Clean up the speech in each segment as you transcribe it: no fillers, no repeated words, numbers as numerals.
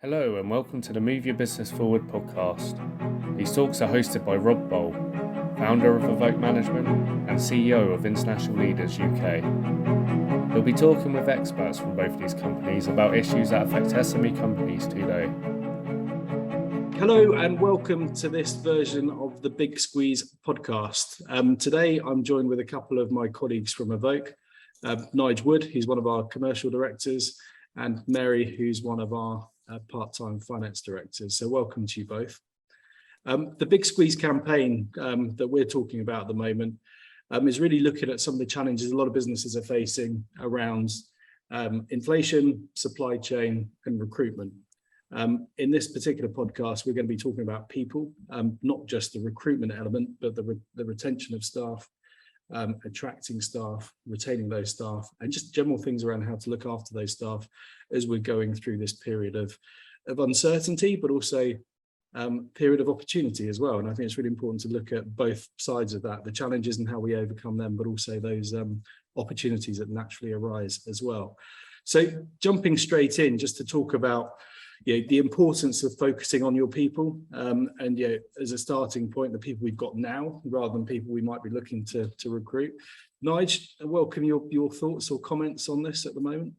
Hello and welcome to the Move Your Business Forward podcast. These talks are hosted by Rob Boll, founder of Evoke Management and CEO of International Leaders UK. He'll be talking with experts from both these companies about issues that affect SME companies today. Hello and welcome to this version of the Big Squeeze podcast. Today I'm joined with a couple of my colleagues from Evoke, Nigel Wood, who's one of our commercial directors, and Mary, who's one of our part-time finance directors. So welcome to you both. The Big Squeeze campaign that we're talking about at the moment is really looking at some of the challenges a lot of businesses are facing around inflation, supply chain and recruitment. In this particular podcast, we're going to be talking about people, not just the recruitment element, but the retention of staff, attracting staff, retaining those staff, and just general things around how to look after those staff as we're going through this period of uncertainty, but also period of opportunity as well. And I think it's really important to look at both sides of that, the challenges and how we overcome them, but also those opportunities that naturally arise as well. So jumping straight in, just to talk about the importance of focusing on your people, and as a starting point, the people we've got now, rather than people we might be looking to recruit. Nigel, welcome your thoughts or comments on this at the moment.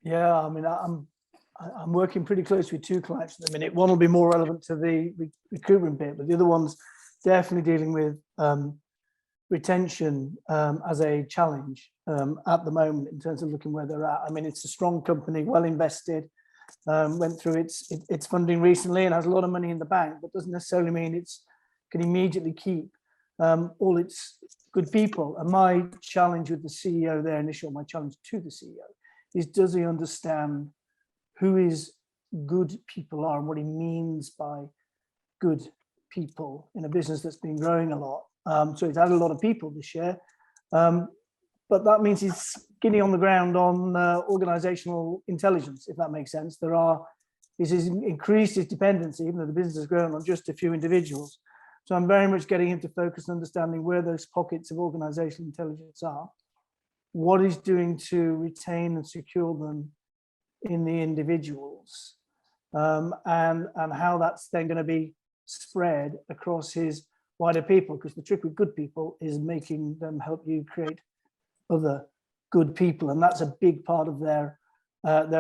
Yeah, I mean, I'm working pretty close with two clients at the minute. One will be more relevant to the recruitment bit, but the other one's definitely dealing with retention as a challenge at the moment in terms of looking where they're at. I mean, it's a strong company, well invested. Went through its funding recently and has a lot of money in the bank, but doesn't necessarily mean it's can immediately keep all its good people. And my challenge with the CEO there, initially, my challenge to the CEO is, does he understand who his good people are and what he means by good people in a business that's been growing a lot? So he's added a lot of people this year. But that means he's getting on the ground on organizational intelligence, if that makes sense. He's increased his dependency, even though the business has grown, on just a few individuals. So I'm very much getting him to focus on understanding where those pockets of organizational intelligence are, what he's doing to retain and secure them in the individuals, and how that's then going to be spread across his wider people. Because the trick with good people is making them help you create other good people, and that's a big part of their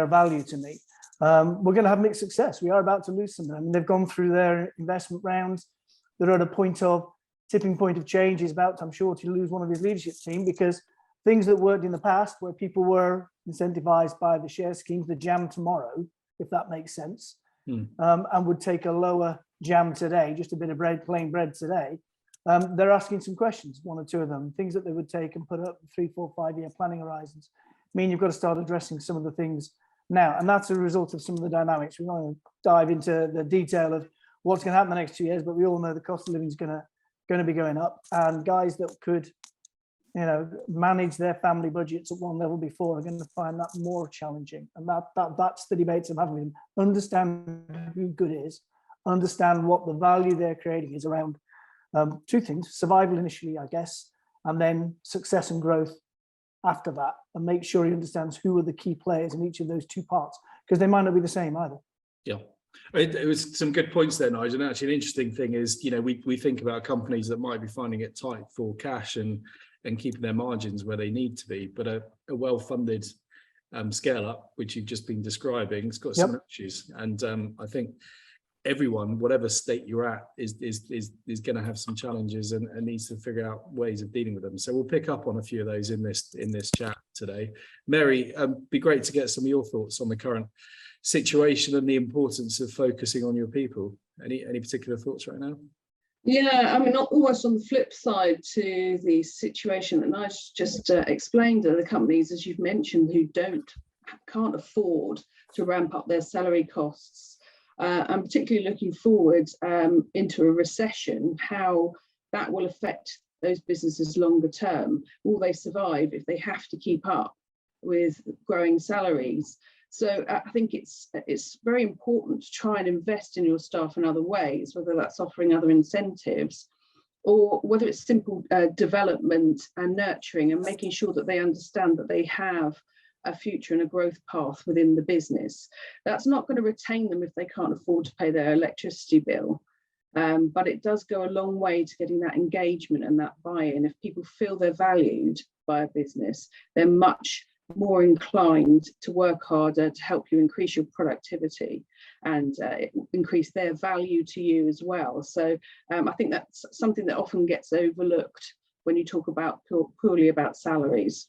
value to me. We're going to have mixed success. We are about to lose some. I mean, they've gone through their investment rounds. They're at a tipping point of change. He's about, I'm sure, to lose one of his leadership team, because things that worked in the past, where people were incentivized by the share schemes, the jam tomorrow, if that makes sense, and would take a lower jam today, just a bit of bread, plain bread today. They're asking some questions, one or two of them, things that they would take and put up 3, 4, 5 year planning horizons. Mean you've got to start addressing some of the things now. And that's a result of some of the dynamics. We're going to dive into the detail of what's going to happen in the next 2 years, but we all know the cost of living is going to be going up. And guys that could, manage their family budgets at one level before are going to find that more challenging. And that's the debates I'm having with them. Understand who good is, understand what the value they're creating is around two things: survival initially, I guess, and then success and growth after that, and make sure he understands who are the key players in each of those two parts, because they might not be the same either. Yeah, it was some good points there, Nigel. And actually, an interesting thing is, we think about companies that might be finding it tight for cash and keeping their margins where they need to be, but a well-funded scale up, which you've just been describing, it's got some issues. And I think everyone, whatever state you're at, is going to have some challenges and needs to figure out ways of dealing with them. So we'll pick up on a few of those in this chat today. Mary, be great to get some of your thoughts on the current situation and the importance of focusing on your people. Any particular thoughts right now? Yeah, I mean, almost on the flip side to the situation that Nigel just explained, are the companies, as you've mentioned, who can't afford to ramp up their salary costs. And particularly looking forward into a recession, how that will affect those businesses longer term. Will they survive if they have to keep up with growing salaries? So I think it's very important to try and invest in your staff in other ways, whether that's offering other incentives or whether it's simple development and nurturing and making sure that they understand that they have a future and a growth path within the business. That's not going to retain them if they can't afford to pay their electricity bill. But it does go a long way to getting that engagement and that buy-in. If people feel they're valued by a business, they're much more inclined to work harder to help you increase your productivity and increase their value to you as well. So I think that's something that often gets overlooked when you talk about purely about salaries.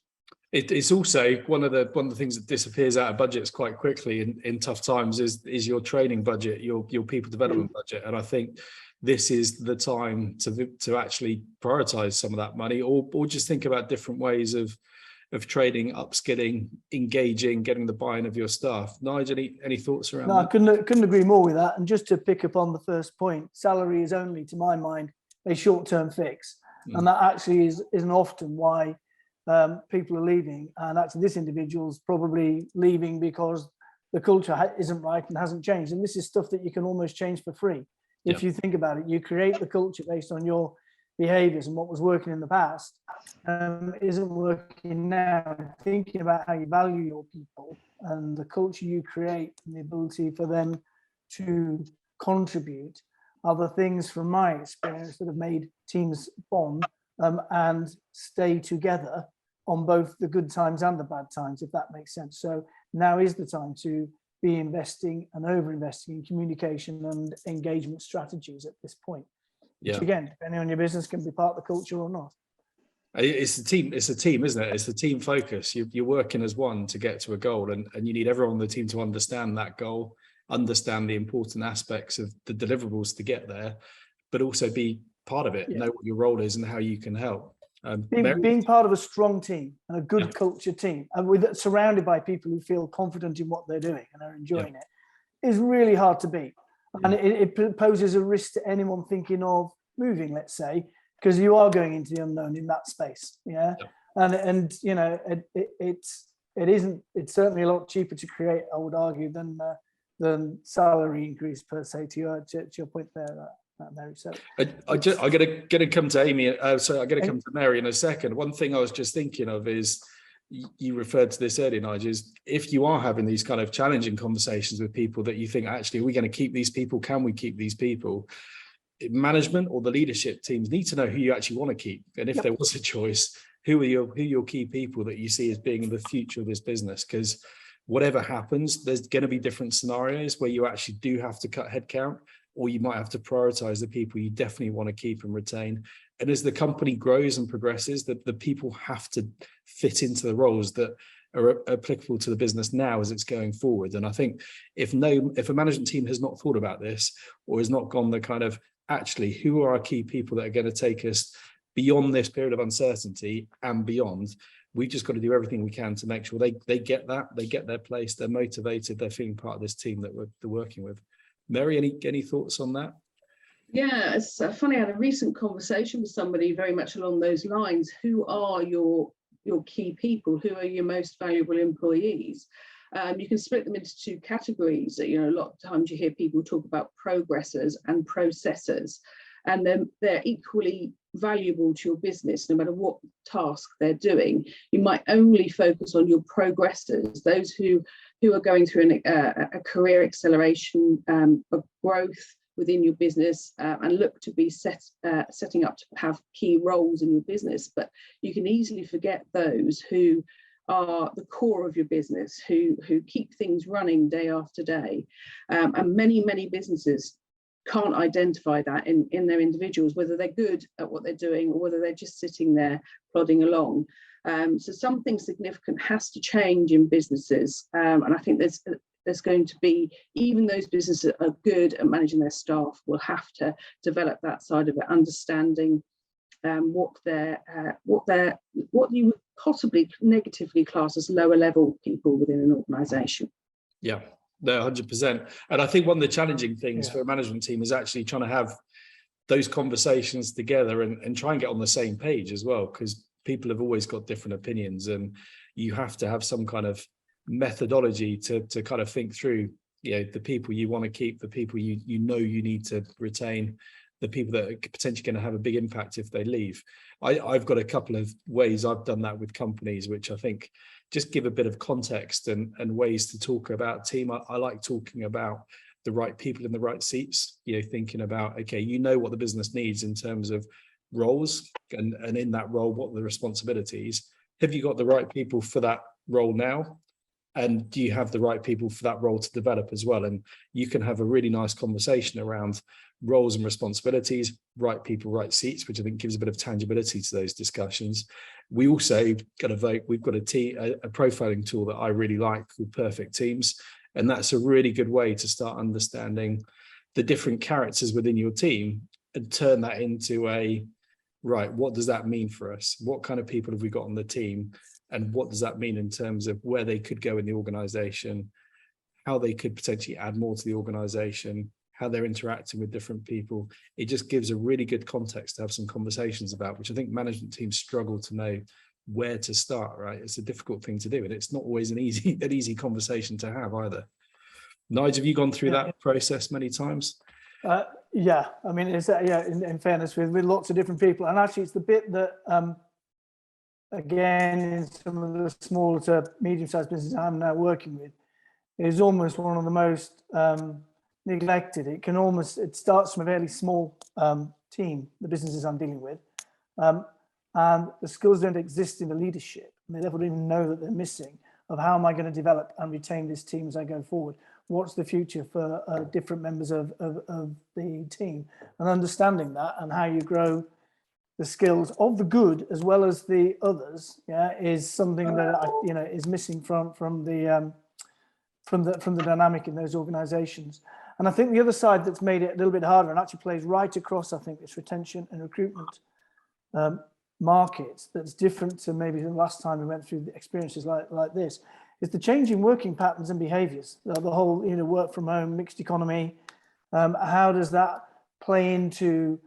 It's also one of the things that disappears out of budgets quite quickly in tough times is your training budget, your people development budget, and I think this is the time to actually prioritize some of that money, or just think about different ways of training, upskilling, engaging, getting the buy-in of your staff. Nigel, any thoughts around that? No, I couldn't agree more with that. And just to pick up on the first point, salary is only, to my mind, a short-term fix, and that actually isn't often why people are leaving. And actually this individual's probably leaving because the culture isn't right and hasn't changed. And this is stuff that you can almost change for free. If you think about it, you create the culture based on your behaviors, and what was working in the past isn't working now. Thinking about how you value your people and the culture you create and the ability for them to contribute are the things, from my experience, that have made teams bond and stay together on both the good times and the bad times, if that makes sense. So now is the time to be investing and over-investing in communication and engagement strategies at this point. Which again, depending on your business, can be part of the culture or not. It's a team, isn't it? It's the team focus. You're working as one to get to a goal, and you need everyone on the team to understand that goal, understand the important aspects of the deliverables to get there, but also be part of it, know what your role is and how you can help. Being part of a strong team and a good culture team, and surrounded by people who feel confident in what they're doing and are enjoying it, is really hard to beat. And it poses a risk to anyone thinking of moving, let's say, because you are going into the unknown in that space. And you know, it's certainly a lot cheaper to create, I would argue, than salary increase per se, to your point there, Mary. So I'm gonna come to Amy. Sorry, I'm gonna come to Mary in a second. One thing I was just thinking of is, you referred to this earlier, Nigel, is if you are having these kind of challenging conversations with people that you think, actually, are we going to keep these people? Can we keep these people? Management or the leadership teams need to know who you actually want to keep. And if there was a choice, who are your key people that you see as being the future of this business? Because whatever happens, there's going to be different scenarios where you actually do have to cut headcount, or you might have to prioritize the people you definitely want to keep and retain. And as the company grows and progresses, the people have to fit into the roles that are applicable to the business now as it's going forward. And I think if a management team has not thought about this, or has not gone the kind of, actually, who are our key people that are going to take us beyond this period of uncertainty and beyond, we've just got to do everything we can to make sure they get that, they get their place, they're motivated, they're feeling part of this team that they're working with. Mary, any thoughts on that? Yeah, it's funny. I had a recent conversation with somebody very much along those lines. Who are your key people? Who are your most valuable employees? You can split them into two categories. You know, a lot of times you hear people talk about progressors and processors, and they're equally valuable to your business, no matter what task they're doing. You might only focus on your progressors, those who are going through a career acceleration of growth within your business, and look to be setting up to have key roles in your business. But you can easily forget those who are the core of your business, who keep things running day after day. And many businesses can't identify that in their individuals, whether they're good at what they're doing or whether they're just sitting there plodding along. So something significant has to change in businesses, and I think there's going to be, even those businesses that are good at managing their staff will have to develop that side of it, understanding what you would possibly negatively class as lower level people within an organisation. Yeah, no, 100%. And I think one of the challenging things for a management team is actually trying to have those conversations together and try and get on the same page as well, because people have always got different opinions, and you have to have some kind of methodology to kind of think through, you know, the people you want to keep, the people you know you need to retain, the people that are potentially going to have a big impact if they leave. I've got a couple of ways I've done that with companies, which I think just give a bit of context and ways to talk about team. I like talking about the right people in the right seats, thinking about, okay, what the business needs in terms of roles, and in that role, what are the responsibilities? Have you got the right people for that role now? And do you have the right people for that role to develop as well? And you can have a really nice conversation around roles and responsibilities, right people, right seats, which I think gives a bit of tangibility to those discussions. We also got a vote. We've got a profiling tool that I really like called Perfect Teams. And that's a really good way to start understanding the different characters within your team and turn that into right, what does that mean for us? What kind of people have we got on the team? And what does that mean in terms of where they could go in the organization, how they could potentially add more to the organization, how they're interacting with different people? It just gives a really good context to have some conversations about, which I think management teams struggle to know where to start, right? It's a difficult thing to do, and it's not always an easy conversation to have either. Nigel, have you gone through that process many times? Yeah, I mean, it's in fairness, with lots of different people, and actually it's the bit that again, in some of the small to medium-sized businesses I'm now working with, is almost one of the most neglected. It starts from a fairly small team, the businesses I'm dealing with, and the skills don't exist in the leadership, and they therefore don't even know that they're missing, of how am I going to develop and retain this team as I go forward? What's the future for different members of the team? And understanding that and how you grow the skills of the good as well as the others, is something that is missing from the dynamic in those organisations. And I think the other side that's made it a little bit harder, and actually plays right across, I think, this retention and recruitment markets, that's different to maybe the last time we went through the experiences like this, is the changing working patterns and behaviours. The whole work from home, mixed economy. How does that play into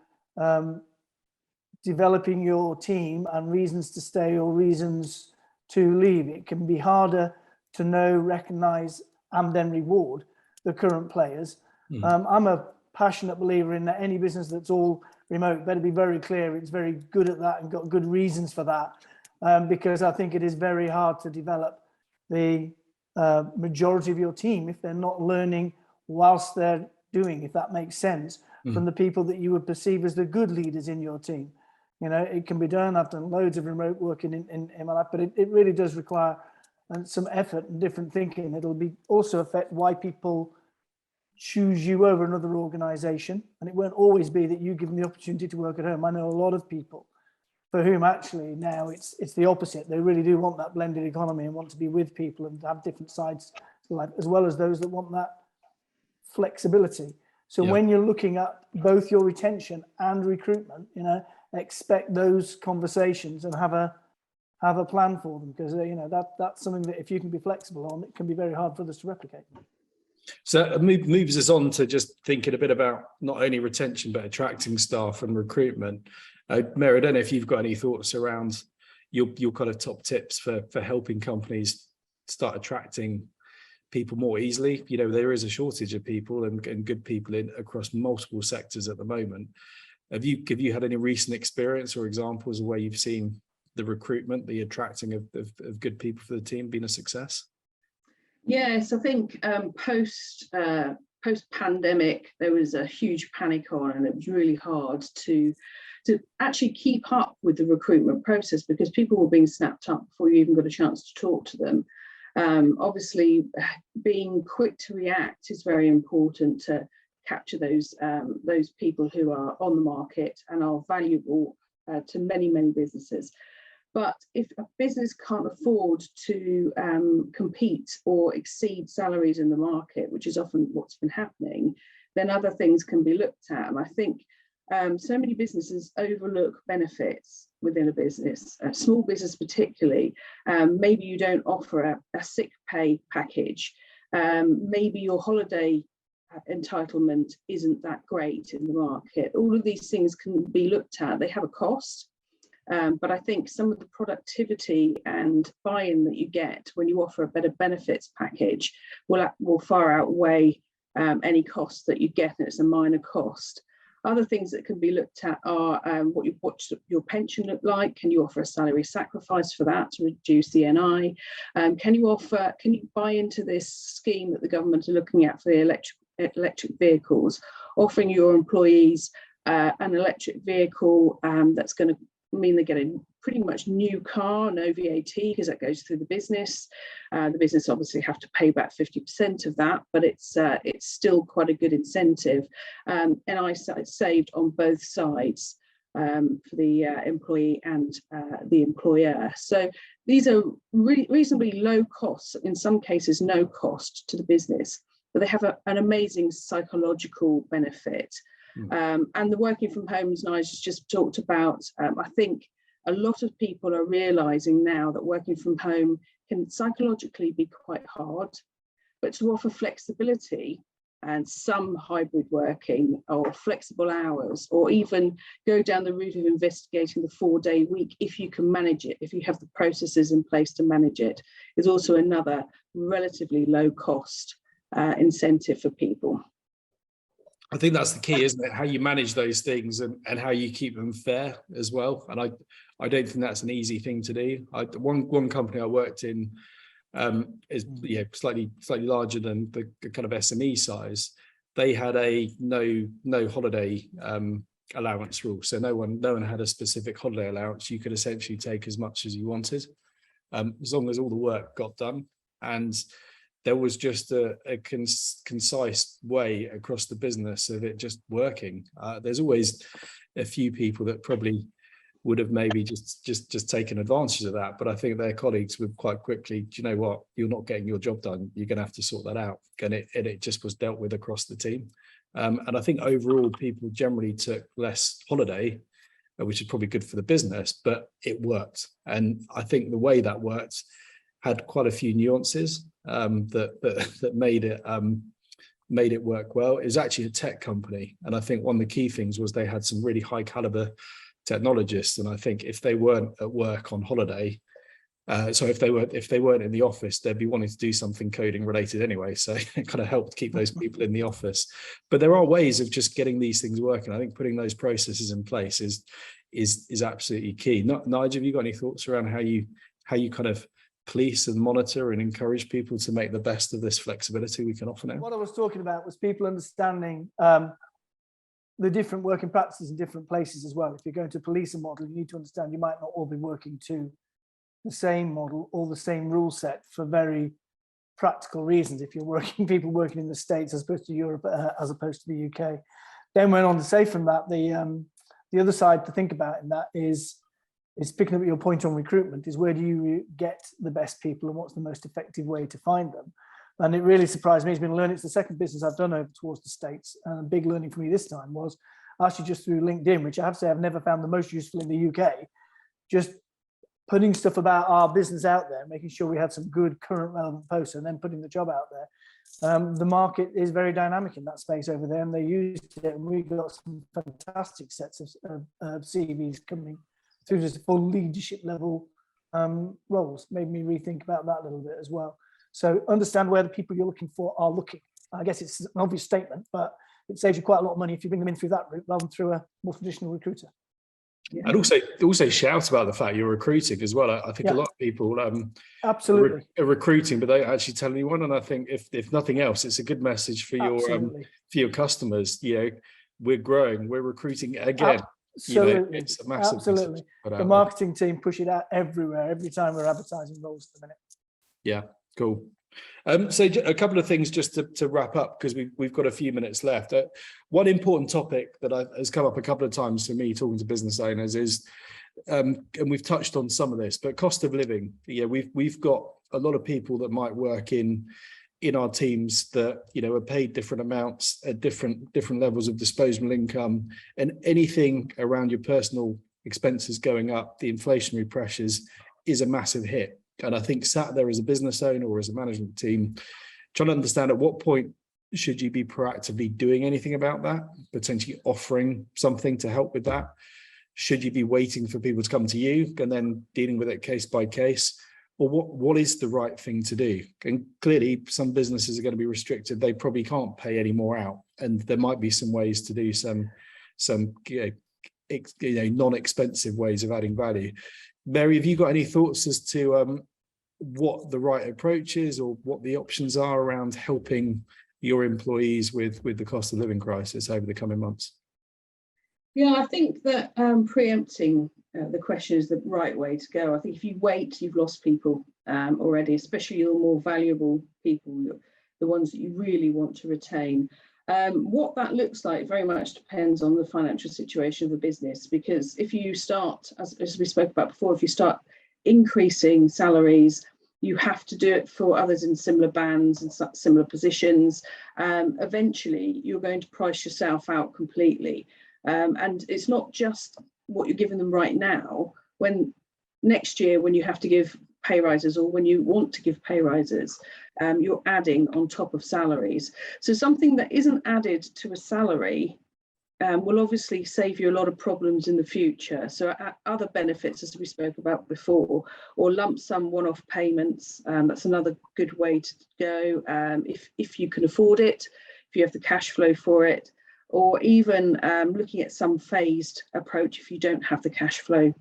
developing your team and reasons to stay or reasons to leave? It can be harder to know, recognise, and then reward the current players. I'm a passionate believer in that any business that's all remote better be very clear it's very good at that and got good reasons for that, because I think it is very hard to develop the majority of your team if they're not learning whilst they're doing, if that makes sense, from the people that you would perceive as the good leaders in your team. It can be done. I've done loads of remote working in my life, but it really does require some effort and different thinking. It'll be also affect why people choose you over another organisation, and it won't always be that you give them the opportunity to work at home. I know a lot of people for whom actually now it's the opposite. They really do want that blended economy and want to be with people and have different sides to life, as well as those that want that flexibility. So when you're looking at both your retention and recruitment, expect those conversations and have a plan for them, because that's something that if you can be flexible on, it can be very hard for others to replicate. So it moves us on to just thinking a bit about not only retention but attracting staff and recruitment. Mary, I don't know if you've got any thoughts around your kind of top tips for helping companies start attracting people more easily. There is a shortage of people and good people across multiple sectors at the moment. Have you had any recent experience or examples of where you've seen the recruitment, the attracting of good people for the team being a success? Yes, I think post-pandemic, there was a huge panic on, and it was really hard to actually keep up with the recruitment process, because people were being snapped up before you even got a chance to talk to them. Obviously, being quick to react is very important to capture those people who are on the market and are valuable to many businesses. But if a business can't afford to compete or exceed salaries in the market, which is often what's been happening, then other things can be looked at. And I think so many businesses overlook benefits within a business, a small business particularly. Maybe you don't offer a sick pay package. Maybe your holiday entitlement isn't that great in the market. All of these things can be looked at. They have a cost. But I think some of the productivity and buy-in that you get when you offer a better benefits package will far outweigh any costs that you get, and it's a minor cost. Other things that can be looked at are what's your pension look like? Can you offer a salary sacrifice for that to reduce the NI? Can you buy into this scheme that the government are looking at for the electric vehicles, offering your employees an electric vehicle that's going to mean they're getting pretty much new car, no VAT, because that goes through the business. The business obviously have to pay back 50% of that, but it's still quite a good incentive. And I saved on both sides for the employee and the employer. So these are reasonably low costs, in some cases no cost to the business, but they have an amazing psychological benefit. And the working from home, as Nigel just talked about, I think a lot of people are realising now that working from home can psychologically be quite hard, but to offer flexibility and some hybrid working or flexible hours, or even go down the route of investigating the 4-day week if you can manage it, if you have the processes in place to manage it, is also another relatively low cost incentive for people. I think that's the key, isn't it? How you manage those things and how you keep them fair as well. And I don't think that's an easy thing to do. One company I worked in is slightly larger than the kind of SME size. They had a no holiday allowance rule, so no one had a specific holiday allowance. You could essentially take as much as you wanted, as long as all the work got done. And there was just a concise way across the business of it just working. There's always a few people that probably would have maybe just taken advantage of that, but I think their colleagues would quite quickly, do you know what, you're not getting your job done, you're going to have to sort that out. And it just was dealt with across the team. And I think overall people generally took less holiday, which is probably good for the business, but it worked. And I think the way that worked had quite a few nuances that made it work well. It was actually a tech company, and I think one of the key things was they had some really high caliber technologists, and I think if they weren't at work on holiday, so if they weren't in the office, they'd be wanting to do something coding related anyway, so it kind of helped keep those people in the office. But there are ways of just getting these things working. I think putting those processes in place is absolutely key. Nigel, have you got any thoughts around how you kind of police and monitor and encourage people to make the best of this flexibility we can offer now? What I was talking about was people understanding the different working practices in different places as well. If you're going to police a model, you need to understand you might not all be working to the same model or the same rule set for very practical reasons. If you're people working in the States as opposed to Europe, as opposed to the UK. Then went on to say from that, the other side to think about in that is picking up your point on recruitment, is where do you get the best people and what's the most effective way to find them? And it really surprised me. It's been learning. It's the second business I've done over towards the States. And a big learning for me this time was actually just through LinkedIn, which I have to say I've never found the most useful in the UK. Just putting stuff about our business out there, making sure we have some good current relevant posts, and then putting the job out there. The market is very dynamic in that space over there, and they used it. And we got some fantastic sets of CVs coming through this full leadership level roles. Made me rethink about that a little bit as well. So understand where the people you're looking for are looking. I guess it's an obvious statement, but it saves you quite a lot of money if you bring them in through that route rather than through a more traditional recruiter. Yeah. And also shout about the fact you're recruiting as well. I think a lot of people absolutely are recruiting, but they don't actually tell anyone. And I think if nothing else, it's a good message for your customers. You know, we're growing, we're recruiting again. Absolutely, it's a massive absolutely. The marketing team push it out everywhere, every time we're advertising roles at the minute. Yeah, cool. So a couple of things just to wrap up, because we've got a few minutes left. One important topic that has come up a couple of times for me talking to business owners is, and we've touched on some of this, but cost of living. Yeah, we've got a lot of people that might work in our teams that are paid different amounts at different levels of disposable income, and anything around your personal expenses going up, the inflationary pressures is a massive hit. And I think sat there as a business owner or as a management team, trying to understand at what point should you be proactively doing anything about that, potentially offering something to help with that? Should you be waiting for people to come to you and then dealing with it case by case? Or what is the right thing to do? And clearly some businesses are going to be restricted. They probably can't pay any more out. And there might be some ways to do some some non-expensive ways of adding value. Mary, have you got any thoughts as to what the right approach is, or what the options are around helping your employees with the cost of living crisis over the coming months? Yeah, I think that preempting the question is the right way to go. I think if you wait, you've lost people already, especially your more valuable people, the ones that you really want to retain. What that looks like very much depends on the financial situation of the business, because if you start, as we spoke about before, if you start increasing salaries, you have to do it for others in similar bands and similar positions. Eventually, you're going to price yourself out completely. And it's not just what you're giving them right now. When next year, when you have to give pay rises, or when you want to give pay rises, you're adding on top of salaries. So something that isn't added to a salary will obviously save you a lot of problems in the future. So other benefits, as we spoke about before, or lump sum one-off payments, that's another good way to go if you can afford it, if you have the cash flow for it, or even looking at some phased approach if you don't have the cash flow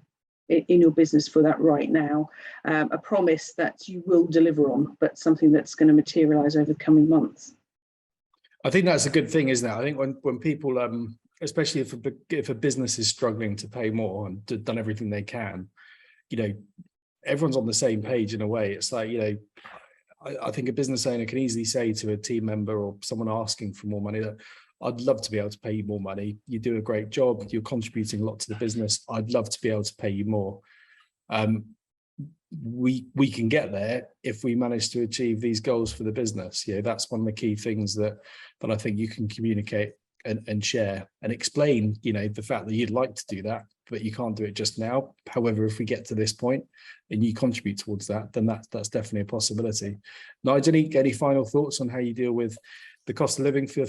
in your business for that right now. A promise that you will deliver on, but something that's going to materialize over the coming months. I think that's a good thing, isn't it? I think when people, especially if a business is struggling to pay more and done everything they can, everyone's on the same page in a way. It's like, I think a business owner can easily say to a team member or someone asking for more money that, I'd love to be able to pay you more money. You do a great job. You're contributing a lot to the business. I'd love to be able to pay you more. We can get there if we manage to achieve these goals for the business. That's one of the key things that I think you can communicate and share and explain, the fact that you'd like to do that, but you can't do it just now. However, if we get to this point and you contribute towards that, then that's definitely a possibility. Nigel, any final thoughts on how you deal with the cost of living for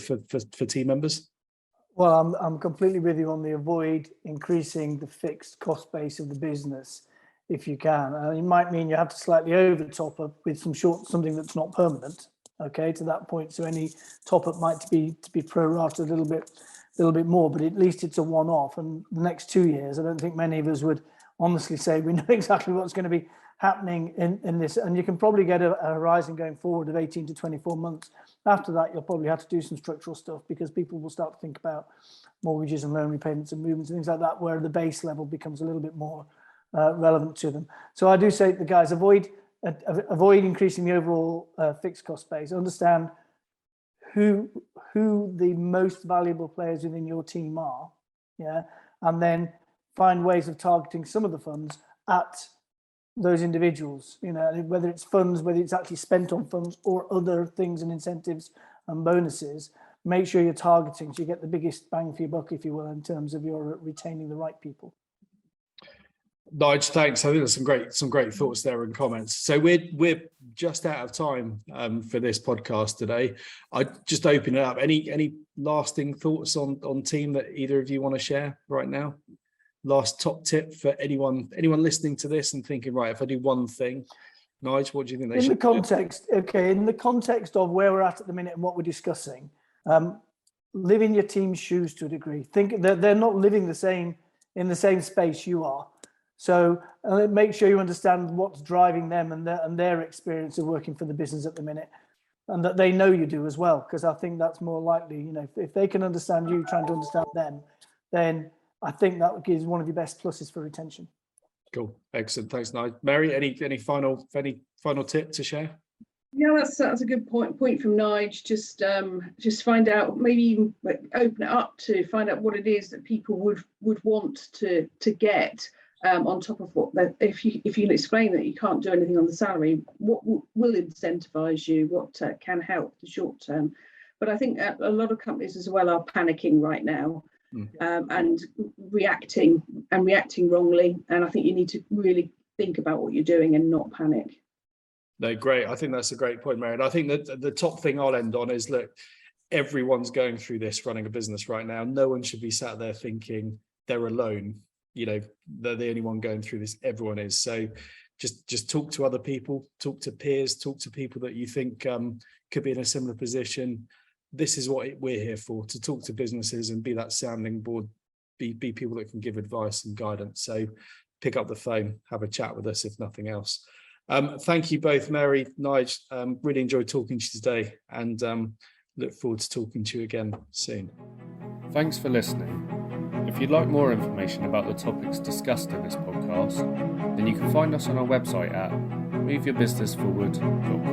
team members? Well, I'm completely with you on the avoid increasing the fixed cost base of the business if you can. It might mean you have to slightly over top up with something that's not permanent. Okay, to that point. So any top up might be prorated a little bit more, but at least it's a one-off. And the next 2 years, I don't think many of us would honestly say we know exactly what's going to be happening in this. And you can probably get a horizon going forward of 18 to 24 months. After that, you'll probably have to do some structural stuff, because people will start to think about mortgages and loan repayments and movements and things like that, where the base level becomes a little bit more relevant to them. So I do say to the guys, avoid increasing the overall fixed cost base. Understand who the most valuable players within your team are, and then find ways of targeting some of the funds at those individuals, whether it's funds, whether it's actually spent on funds or other things and incentives and bonuses. Make sure you're targeting so you get the biggest bang for your buck, if you will, in terms of your retaining the right people. Nigel, thanks. I think there's some great thoughts there and comments. So we're just out of time for this podcast today. I just open it up. Any lasting thoughts on team that either of you want to share right now? Last top tip for anyone listening to this and thinking, right, if I do one thing, Nigel, what do you think they should do? In the context of where we're at the minute and what we're discussing, live in your team's shoes to a degree. Think that they're not living in the same space you are. So make sure you understand what's driving them and their experience of working for the business at the minute, and that they know you do as well, because I think that's more likely. If they can understand you trying to understand them, then I think that gives one of your best pluses for retention. Cool, excellent. Thanks, Nigel. Mary, any final tip to share? Yeah, that's a good point from Nigel. Just find out, maybe even open it up to find out what it is that people would want to get. On top of what, if you can explain that you can't do anything on the salary, what will incentivize you, what can help the short term. But I think a lot of companies as well are panicking right now and reacting wrongly. And I think you need to really think about what you're doing and not panic. No, great. I think that's a great point, Mary. And I think that the top thing I'll end on is, look, everyone's going through this running a business right now. No one should be sat there thinking they're alone. They're the only one going through this. Everyone is. So just talk to other people, talk to peers, talk to people that you think could be in a similar position. this is what we're here for, to talk to businesses and be that sounding board, be people that can give advice and guidance. So pick up the phone, have a chat with us, if nothing else. Thank you both, Mary, Nigel. Really enjoyed talking to you today, and look forward to talking to you again soon. Thanks for listening. If you'd like more information about the topics discussed in this podcast, then you can find us on our website at moveyourbusinessforward.co.uk.